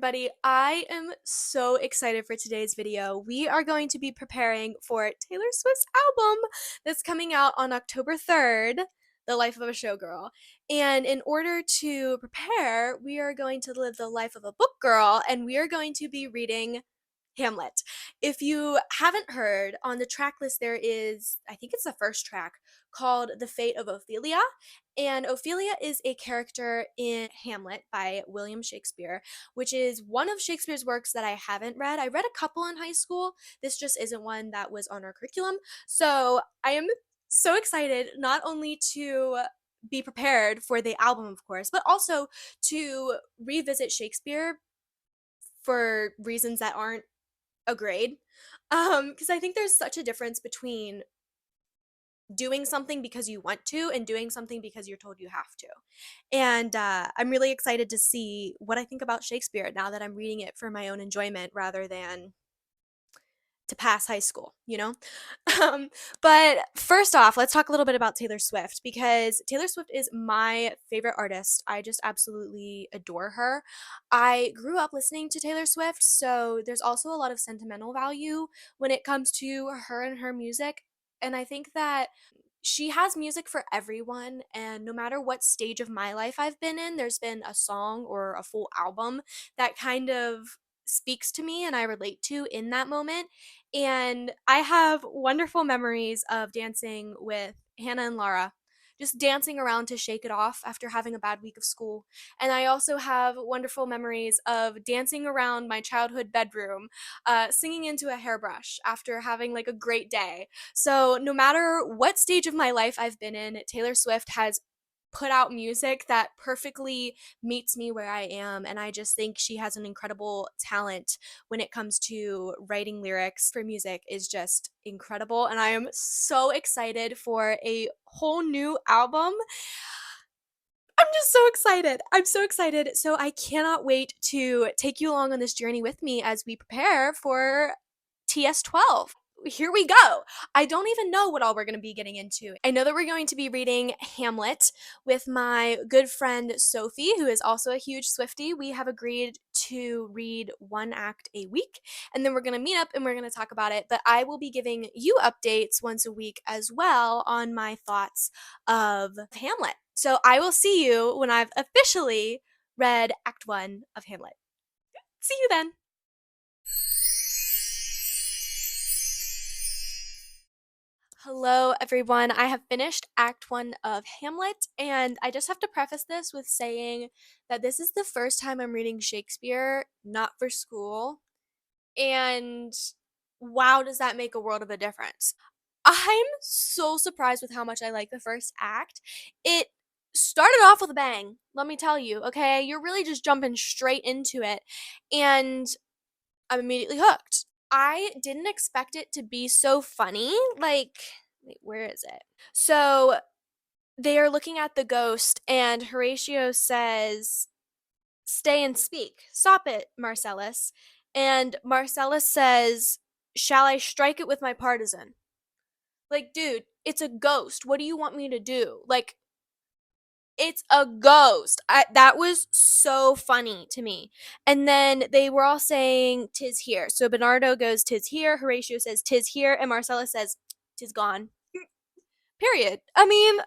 everybody. I am so excited for today's video. We are going to be preparing for Taylor Swift's album that's coming out on October 3rd, The Life of a Showgirl. And in order to prepare, we are going to live the life of a book girl, and we are going to be reading Hamlet. If you haven't heard, on the track list there is, I think it's the first track, called The Fate of Ophelia. And Ophelia is a character in Hamlet by William Shakespeare, which is one of Shakespeare's works that I haven't read. I read a couple in high school. This just isn't one that was on our curriculum. So I am so excited not only to be prepared for the album, of course, but also to revisit Shakespeare for reasons that aren't a grade. Because I think there's such a difference between doing something because you want to and doing something because you're told you have to. And I'm really excited to see what I think about Shakespeare now that I'm reading it for my own enjoyment rather than to pass high school, you know? Um, but first off, let's talk a little bit about Taylor Swift because Taylor Swift is my favorite artist. I just absolutely adore her. I grew up listening to Taylor Swift, so there's also a lot of sentimental value when it comes to her and her music. And I think that she has music for everyone, and no matter what stage of my life I've been in, there's been a song or a full album that kind of speaks to me and I relate to in that moment. And I have wonderful memories of dancing with Hannah and Laura, just dancing around to Shake It Off after having a bad week of school. And I also have wonderful memories of dancing around my childhood bedroom, singing into a hairbrush after having like a great day. So, no matter what stage of my life I've been in, Taylor Swift has put out music that perfectly meets me where I am. And I just think she has an incredible talent when it comes to writing lyrics for music is just incredible. And I am so excited for a whole new album. I'm just so excited. I'm so excited. So I cannot wait to take you along on this journey with me as we prepare for TS12. Here we go. I don't even know what all we're going to be getting into. I know that we're going to be reading Hamlet with my good friend Sophie, who is also a huge Swiftie. We have agreed to read one act a week, and then we're going to meet up and we're going to talk about it. But I will be giving you updates once a week as well on my thoughts of Hamlet. So I will see you when I've officially read Act 1 of Hamlet. See you then. Hello, everyone. I have finished Act 1 of Hamlet, and I just have to preface this with saying that this is the first time I'm reading Shakespeare, not for school, and wow, does that make a world of a difference. I'm so surprised with how much I like the first act. It started off with a bang, let me tell you, okay? You're really just jumping straight into it, and I'm immediately hooked. I didn't expect it to be so funny. Like, wait, where is it? So they are looking at the ghost, and Horatio says, "Stay and speak. Stop it, Marcellus." And Marcellus says, "Shall I strike it with my partisan?" Like, dude, it's a ghost. What do you want me to do? Like, it's a ghost. That was so funny to me. And then they were all saying, "'Tis here." So Bernardo goes, "'Tis here." Horatio says, "'Tis here." And Marcella says, "'Tis gone." Period. I mean,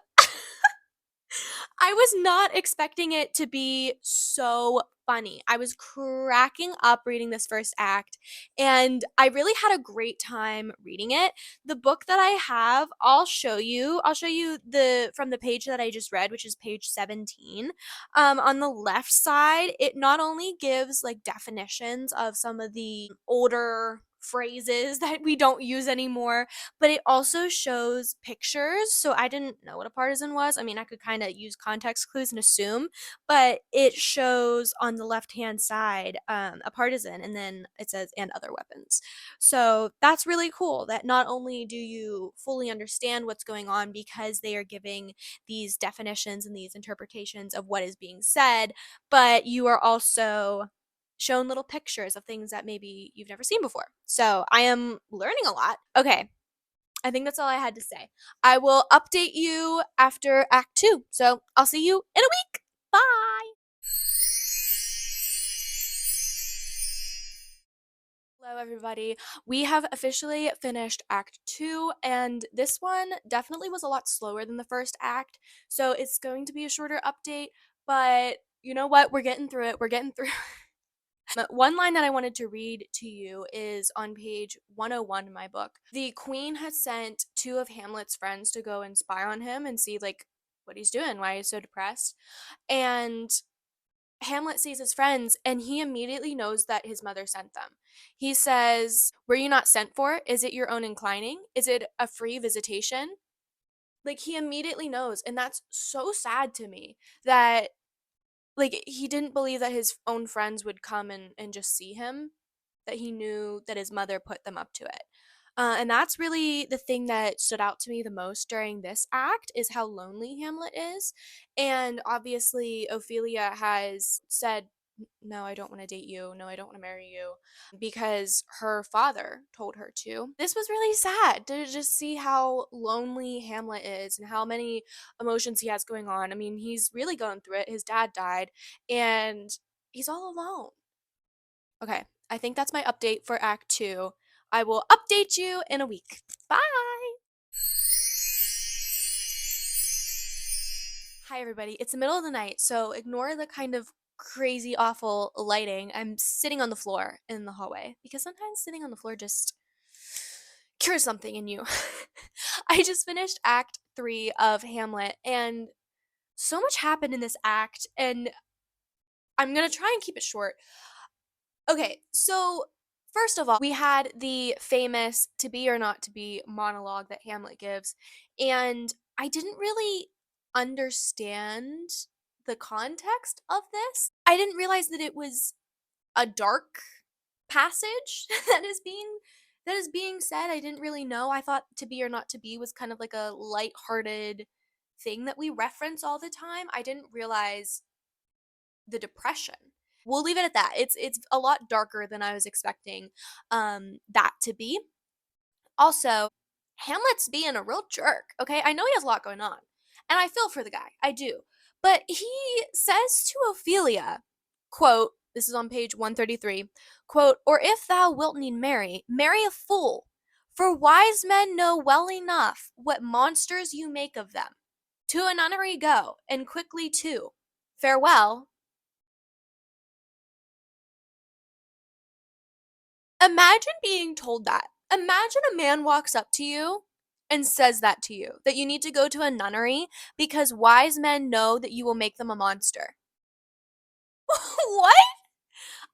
I was not expecting it to be so funny. I was cracking up reading this first act, and I really had a great time reading it. The book that I have, I'll show you. I'll show you the from the page that I just read, which is page 17. On the left side, it not only gives like definitions of some of the older phrases that we don't use anymore, but it also shows pictures. So I didn't know what a partisan was. I mean, I could kind of use context clues and assume, but it shows on the left hand side a partisan, and then it says "and other weapons." So that's really cool that not only do you fully understand what's going on because they are giving these definitions and these interpretations of what is being said, but you are also shown little pictures of things that maybe you've never seen before. So I am learning a lot. Okay, I think that's all I had to say. I will update you after Act 2. So I'll see you in a week. Bye. Hello, everybody. We have officially finished Act 2, and this one definitely was a lot slower than the first act, so it's going to be a shorter update, but you know what? We're getting through it. We're getting through. One line that I wanted to read to you is on page 101 in my book. The queen has sent two of Hamlet's friends to go and spy on him and see, like, what he's doing, why he's so depressed. And Hamlet sees his friends and he immediately knows that his mother sent them. He says, "Were you not sent for? Is it your own inclining? Is it a free visitation?" Like, he immediately knows. And that's so sad to me that, like, he didn't believe that his own friends would come and just see him, that he knew that his mother put them up to it. And that's really the thing that stood out to me the most during this act is how lonely Hamlet is. And obviously, Ophelia has said, "No, I don't want to date you. No, I don't want to marry you," because her father told her to. This was really sad to just see how lonely Hamlet is and how many emotions he has going on. I mean, he's really going through it. His dad died, and he's all alone. Okay, I think that's my update for Act 2. I will update you in a week. Bye! Hi, everybody. It's the middle of the night, so ignore the kind of crazy, awful lighting. I'm sitting on the floor in the hallway because sometimes sitting on the floor just cures something in you. I just finished Act 3 of Hamlet, and so much happened in this act, and I'm gonna try and keep it short. Okay, so first of all, we had the famous to be or not to be monologue that Hamlet gives, and I didn't really understand the context of this. I didn't realize that it was a dark passage that is being said. I didn't really know. I thought to be or not to be was kind of like a lighthearted thing that we reference all the time. I didn't realize the depression. We'll leave it at that. It's a lot darker than I was expecting that to be. Also, Hamlet's being a real jerk, okay? I know he has a lot going on. And I feel for the guy. I do. But he says to Ophelia, quote, this is on page 133, quote, "Or if thou wilt need marry, marry a fool, for wise men know well enough what monsters you make of them. To a nunnery go, and quickly too. Farewell." Imagine being told that. Imagine a man walks up to you and says that to you, that you need to go to a nunnery because wise men know that you will make them a monster. What?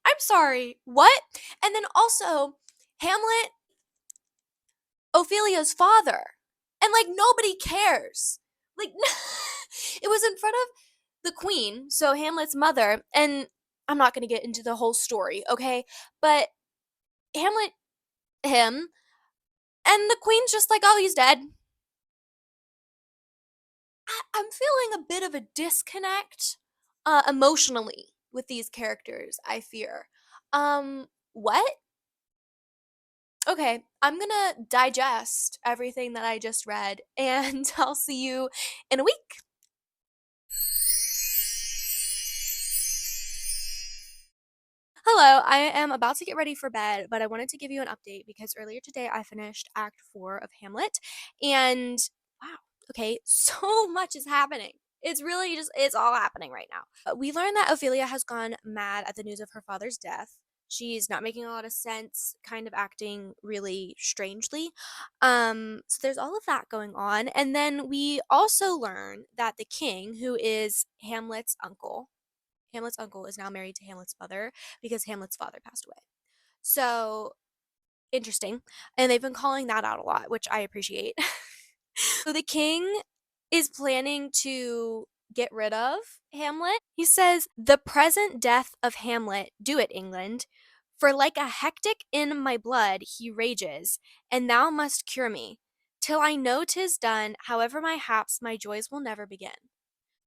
I'm sorry. What? And then also, Hamlet, Ophelia's father. And like nobody cares. Like it was in front of the queen, so Hamlet's mother, and I'm not going to get into the whole story, okay? But Hamlet him and the queen's just like, "Oh, he's dead." I'm feeling a bit of a disconnect emotionally with these characters, I fear. What? Okay, I'm gonna digest everything that I just read and I'll see you in a week. Hello, I am about to get ready for bed, but I wanted to give you an update because earlier today I finished Act 4 of Hamlet, and wow, okay, so much is happening. It's really just, it's all happening right now. We learned that Ophelia has gone mad at the news of her father's death. She's not making a lot of sense, kind of acting really strangely. So there's all of that going on. And then we also learn that the king, who is Hamlet's uncle is now married to Hamlet's mother because Hamlet's father passed away. So interesting. And they've been calling that out a lot, which I appreciate. So the king is planning to get rid of Hamlet. He says, "The present death of Hamlet, do it, England. For like a hectic in my blood he rages, and thou must cure me. Till I know 'tis done, however my haps, my joys will never begin."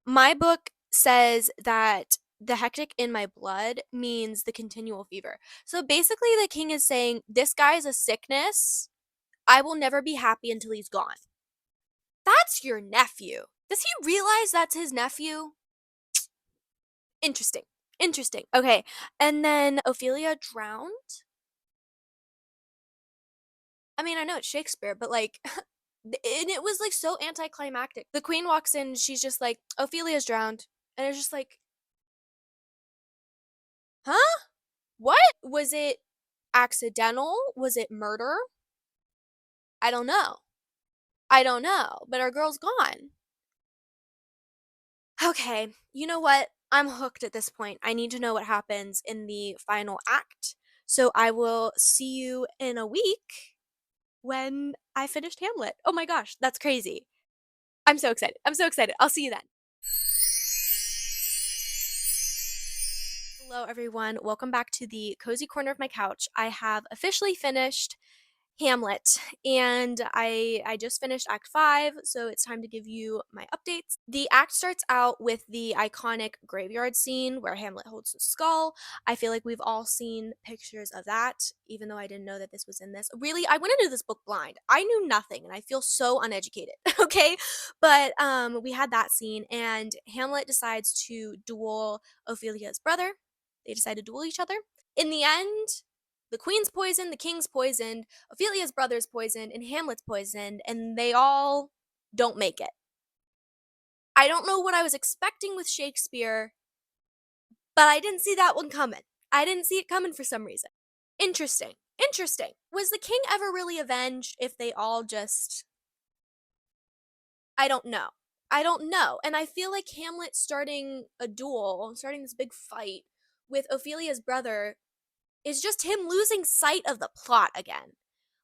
My book says that the hectic in my blood means the continual fever. So basically, the king is saying, "This guy is a sickness. I will never be happy until he's gone." That's your nephew. Does he realize that's his nephew? Interesting. Interesting. Okay. And then Ophelia drowned. I mean, I know it's Shakespeare, but like, and it was like so anticlimactic. The queen walks in, she's just like, Ophelia's drowned. And it's just like, huh? What? Was it accidental? Was it murder? I don't know. I don't know. But our girl's gone. Okay, you know what? I'm hooked at this point. I need to know what happens in the final act. So I will see you in a week when I finished Hamlet. Oh my gosh, that's crazy. I'm so excited. I'm so excited. I'll see you then. Hello, everyone. Welcome back to the cozy corner of my couch. I have officially finished Hamlet, and I just finished Act 5, so it's time to give you my updates. The act starts out with the iconic graveyard scene where Hamlet holds the skull. I feel like we've all seen pictures of that, even though I didn't know that this was in this. Really, I went into this book blind. I knew nothing, and I feel so uneducated, okay? But we had that scene, and Hamlet decides to duel Ophelia's brother. They decide to duel each other. In the end, the queen's poisoned, the king's poisoned, Ophelia's brother's poisoned, and Hamlet's poisoned, and they all don't make it. I don't know what I was expecting with Shakespeare, but I didn't see that one coming. I didn't see it coming for some reason. Interesting. Interesting. Was the king ever really avenged if they all just. I don't know. I don't know. And I feel like Hamlet starting a duel, starting this big fight with Ophelia's brother is just him losing sight of the plot again.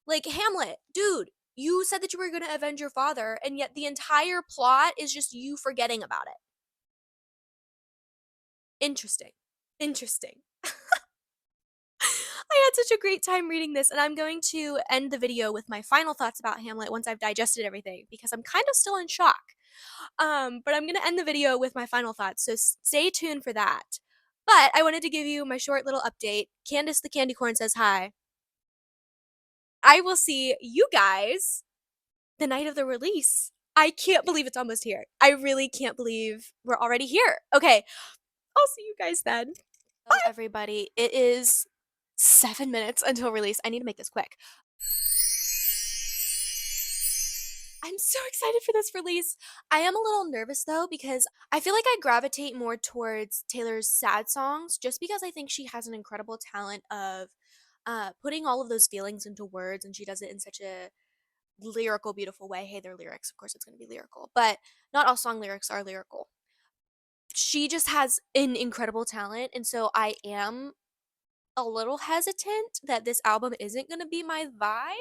Like, Hamlet, dude, you said that you were going to avenge your father, and yet the entire plot is just you forgetting about it. Interesting. Interesting. I had such a great time reading this, and I'm going to end the video with my final thoughts about Hamlet once I've digested everything because I'm kind of still in shock. But I'm going to end the video with my final thoughts, so stay tuned for that. But I wanted to give you my short little update. Candace the Candy Corn says hi. I will see you guys the night of the release. I can't believe it's almost here. I really can't believe we're already here. Okay, I'll see you guys then. Hello, everybody. It is 7 minutes until release. I need to make this quick. I'm so excited for this release. I am a little nervous though because I feel like I gravitate more towards Taylor's sad songs just because I think she has an incredible talent of putting all of those feelings into words, and she does it in such a lyrical, beautiful way. Hey, they're lyrics. Of course, it's going to be lyrical, but not all song lyrics are lyrical. She just has an incredible talent, and so I am a little hesitant that this album isn't going to be my vibe.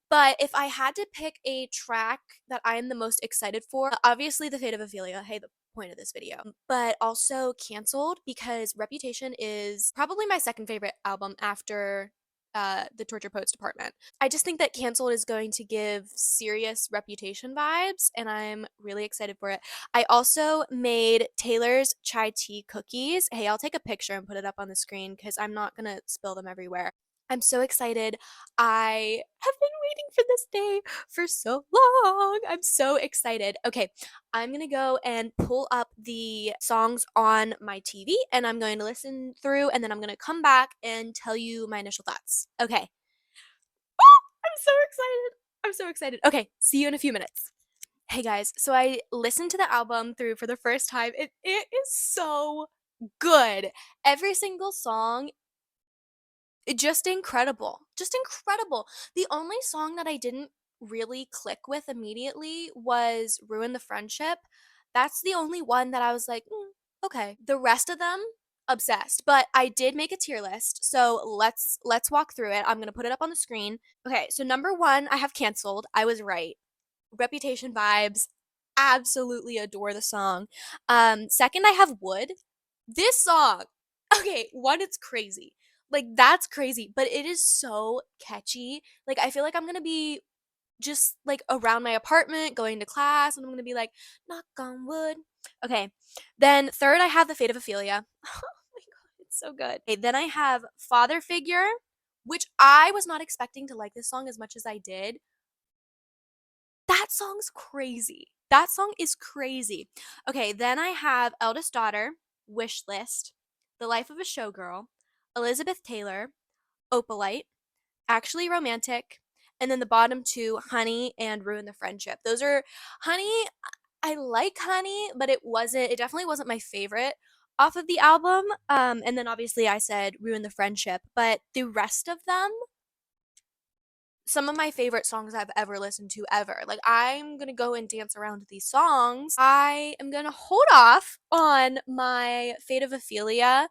But if I had to pick a track that I am the most excited for, obviously The Fate of Ophelia. Hey, the point of this video. But also Cancelled because Reputation is probably my second favorite album after the Torture Poets Department. I just think that Cancelled is going to give serious Reputation vibes, and I'm really excited for it. I also made Taylor's chai tea cookies. Hey, I'll take a picture and put it up on the screen because I'm not gonna spill them everywhere. I'm so excited. I have been waiting for this day for so long. I'm so excited. Okay, I'm gonna go and pull up the songs on my TV and I'm going to listen through and then I'm gonna come back and tell you my initial thoughts. Okay. I'm so excited. I'm so excited. Okay, see you in a few minutes. Hey guys, so I listened to the album through for the first time. It is so good. Every single song just incredible. Just incredible. The only song that I didn't really click with immediately was Ruin the Friendship. That's the only one that I was like, okay. The rest of them obsessed. But I did make a tier list. So let's walk through it. I'm going to put it up on the screen. Okay, so number 1, I have Cancelled. I was right. Reputation vibes. Absolutely adore the song. Second, I have Wood. This song. Okay, one, it's crazy. Like, that's crazy, but it is so catchy. Like, I feel like I'm gonna be just like around my apartment going to class, and I'm gonna be like, knock on wood. Okay, then third, I have The Fate of Ophelia. Oh my god, it's so good. Okay, then I have Father Figure, which I was not expecting to like this song as much as I did. That song's crazy. That song is crazy. Okay, then I have Eldest Daughter, Wish List, The Life of a Showgirl, Elizabeth Taylor, Opalite, Actually Romantic, And then the bottom two, Honey and Ruin the Friendship. Those are Honey. I like Honey, but it definitely wasn't my favorite off of the album. And then obviously I said Ruin the Friendship, but the rest of them, some of my favorite songs I've ever listened to ever. Like, I'm gonna go and dance around to these songs. I am gonna hold off on my Fate of Ophelia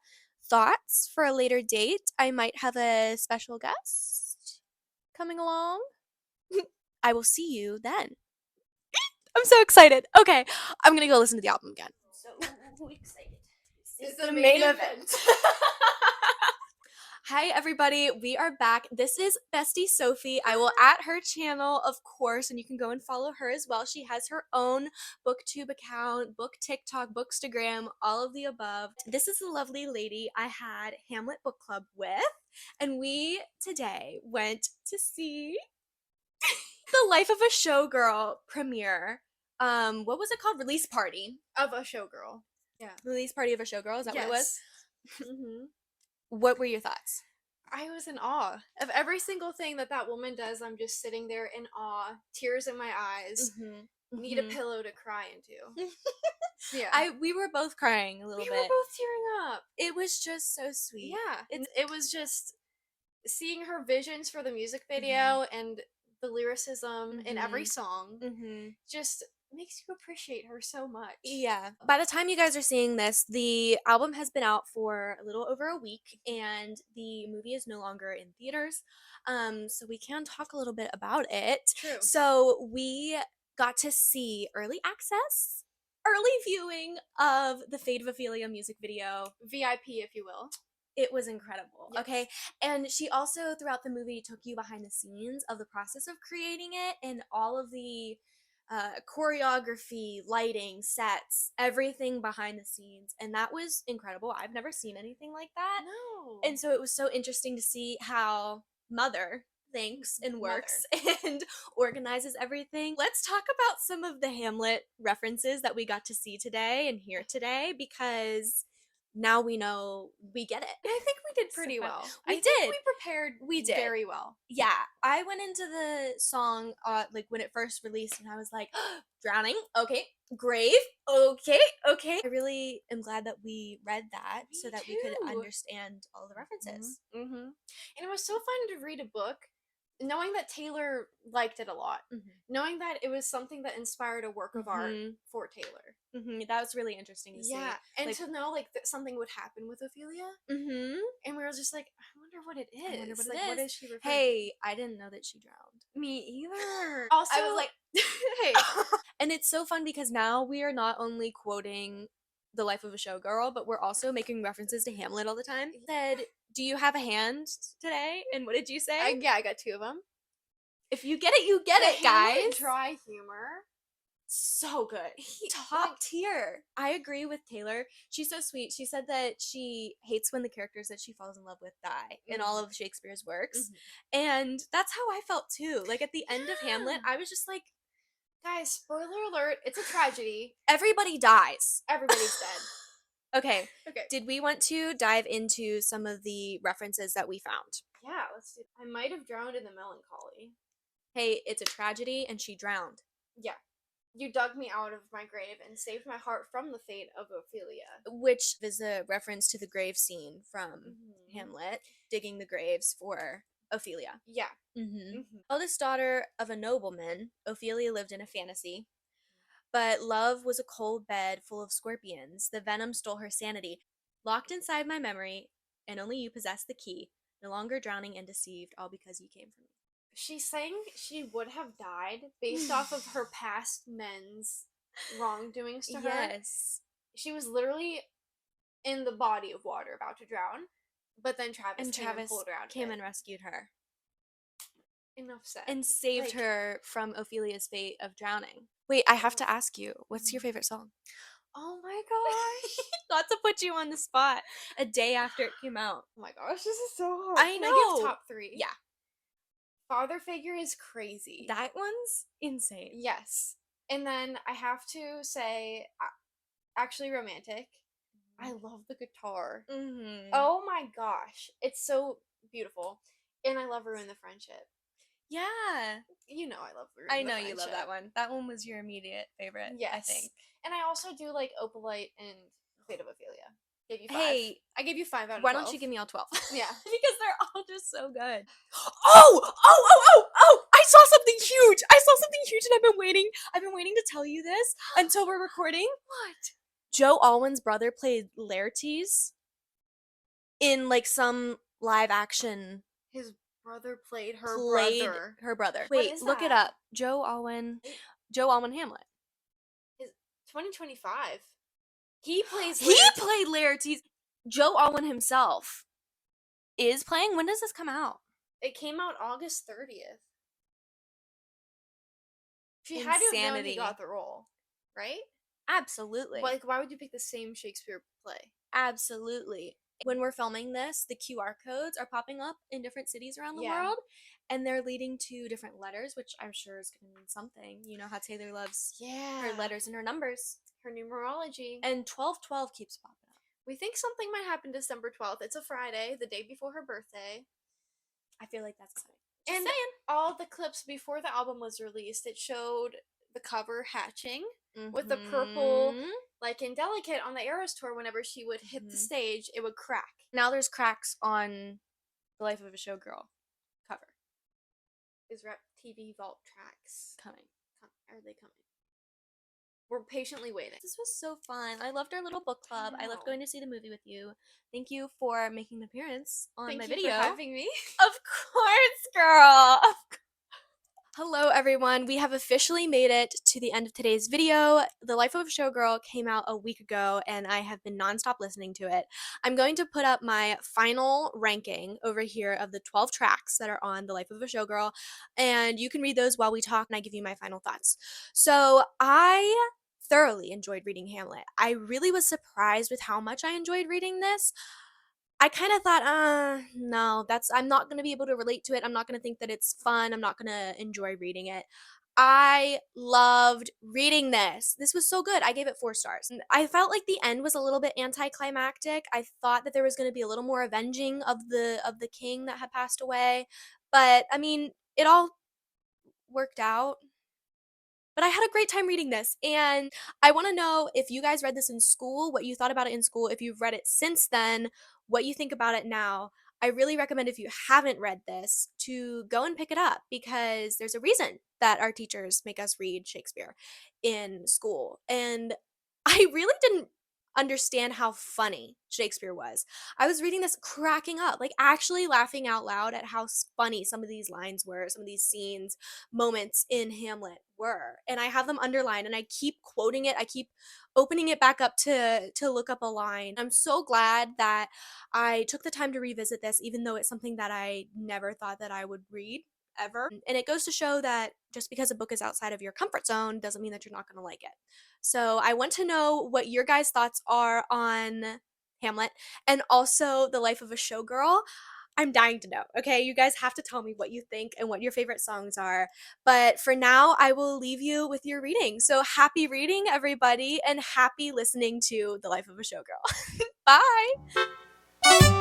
thoughts for a later date. I might have a special guest coming along. I will see you then. I'm so excited. Okay, I'm gonna go listen to the album again. So excited. This is the main event. Hi everybody, we are back. This is Bestie Sophie. I will at her channel, of course, and you can go and follow her as well. She has her own booktube account, book TikTok, bookstagram, all of the above. This is the lovely lady I had Hamlet book club with, and we today went to see the Life of a Showgirl premiere. What was it called? Release party of a Showgirl. Yeah. Release party of a Showgirl. Is that what it was? Mm-hmm. What were your thoughts? I was in awe of every single thing that woman does. I'm just sitting there in awe, tears in my eyes. Need a pillow to cry into. Yeah, we were both crying a little bit. We were both tearing up. It was just so sweet. Yeah, it was just seeing her visions for the music video and the lyricism in every song. Just makes you appreciate her so much. Yeah. By the time you guys are seeing this, the album has been out for a little over a week and the movie is no longer in theaters. So we can talk a little bit about it. True. So we got to see early viewing of the Fate of Ophelia music video. VIP, if you will. It was incredible. Yes. Okay. And she also, throughout the movie, took you behind the scenes of the process of creating it and all of the choreography, lighting, sets, everything behind the scenes. And that was incredible. I've never seen anything like that. No. And so it was so interesting to see how Mother thinks and works and organizes everything. Let's talk about some of the Hamlet references that we got to see today and hear today, because now we know we get it. And I think we did pretty well. We prepared very well. Yeah. I went into the song like when it first released and I was like, drowning, okay, grave, okay. I really am glad that we read that so that we could understand all the references. And it was so fun to read a book knowing that Taylor liked it a lot, knowing that it was something that inspired a work of art for Taylor. That was really interesting to see. Yeah, and like, to know like that something would happen with Ophelia. And we were just like, I wonder what it is. I wonder what like, it is. What is she referring to? Hey, I didn't know that she drowned. Me either. Also, I was like, hey. And it's so fun because now we are not only quoting The Life of a Showgirl, but we're also making references to Hamlet all the time. He said, do you have a hand today? And what did you say? I got two of them. If you get it, you get it, guys. Dry humor. So good. Top tier. I agree with Taylor. She's so sweet. She said that she hates when the characters that she falls in love with die in all of Shakespeare's works. And that's how I felt too. Like at the end of Hamlet, I was just like, guys, spoiler alert, it's a tragedy. Everybody dies. Everybody's dead. Okay. Did we want to dive into some of the references that we found? Yeah, let's do it. I might have drowned in the melancholy. Hey, it's a tragedy and she drowned. Yeah. You dug me out of my grave and saved my heart from the fate of Ophelia. Which is a reference to the grave scene from Hamlet, digging the graves for Ophelia. Yeah. Eldest daughter of a nobleman, Ophelia lived in a fantasy. But love was a cold bed full of scorpions. The venom stole her sanity. Locked inside my memory, and only you possess the key. No longer drowning and deceived, all because you came for me. She's saying she would have died based off of her past men's wrongdoings to her. Yes. She was literally in the body of water about to drown, but then Travis came and pulled her out of it. And rescued her. Enough said. And saved her from Ophelia's fate of drowning. Wait, I have to ask you, what's your favorite song? Oh my gosh. Not to put you on the spot a day after it came out. Oh my gosh, this is so hard. I know. Can I give top 3? Yeah. Father Figure is crazy. That one's insane. Yes. And then I have to say, actually Romantic. I love the guitar. Oh my gosh. It's so beautiful. And I love Ruin the Friendship. Yeah. You know I love I Ruin the know you love that Friendship. one. That one was your immediate favorite, I Yes. think. And I also do like Opalite and Fate of Ophelia. Gave you 5. Hey, I gave you 5 out of why don't 12. you give me all 12? Yeah. Because they're all just so good. Oh! I saw something huge. I saw something huge and I've been waiting to tell you this until we're recording. What? Joe Alwyn's brother played Laertes in like some live action. His brother played her Played brother. her brother. What Wait, is look it that? up. Joe Alwyn. It Joe Alwyn Hamlet. is 2025. He plays He Laertes. played Laertes. Joe Alwyn himself is playing. When does this come out? It came out August 30th. She had to have known he Insanity. got the role, right? Absolutely. Like, why would you pick the same Shakespeare play? Absolutely. When we're filming this, the QR codes are popping up in different cities around the Yeah. world, and they're leading to different letters, which I'm sure is going to mean something. You know how Taylor loves her letters and her numbers. Her numerology. And 1212 keeps popping up. We think something might happen December 12th. It's a Friday, the day before her birthday. I feel like that's exciting. Just and saying. All the clips before the album was released, it showed the cover hatching with the purple, like in Delicate on the Eras tour, whenever she would hit the stage, it would crack. Now there's cracks on The Life of a Showgirl cover. Is Rep TV Vault tracks coming? Are they coming? We're patiently waiting. This was so fun. I loved our little book club. I loved going to see the movie with you. Thank you for making an appearance on my video. Thank you for having me. Of course, girl. Hello, everyone. We have officially made it to the end of today's video. The Life of a Showgirl came out a week ago, and I have been nonstop listening to it. I'm going to put up my final ranking over here of the 12 tracks that are on The Life of a Showgirl, and you can read those while we talk, and I give you my final thoughts. So I thoroughly enjoyed reading Hamlet. I really was surprised with how much I enjoyed reading this. I kind of thought, no, I'm not going to be able to relate to it. I'm not going to think that it's fun. I'm not going to enjoy reading it. I loved reading this. This was so good. I gave it 4 stars. And I felt like the end was a little bit anticlimactic. I thought that there was going to be a little more avenging of the king that had passed away. But I mean, it all worked out. But I had a great time reading this, and I want to know if you guys read this in school, what you thought about it in school, if you've read it since then, what you think about it now. I really recommend, if you haven't read this, to go and pick it up, because there's a reason that our teachers make us read Shakespeare in school. And I really didn't understand how funny Shakespeare was. I was reading this cracking up, like actually laughing out loud at how funny some of these lines were, some of these scenes, moments in Hamlet were. And I have them underlined, and I keep quoting it. I keep opening it back up to look up a line. I'm so glad that I took the time to revisit this, even though it's something that I never thought that I would read ever. And it goes to show that just because a book is outside of your comfort zone doesn't mean that you're not going to like it. So I want to know what your guys' thoughts are on Hamlet and also The Life of a Showgirl. I'm dying to know. Okay, you guys have to tell me what you think and what your favorite songs are. But for now, I will leave you with your reading. So happy reading, everybody, and happy listening to The Life of a Showgirl. Bye.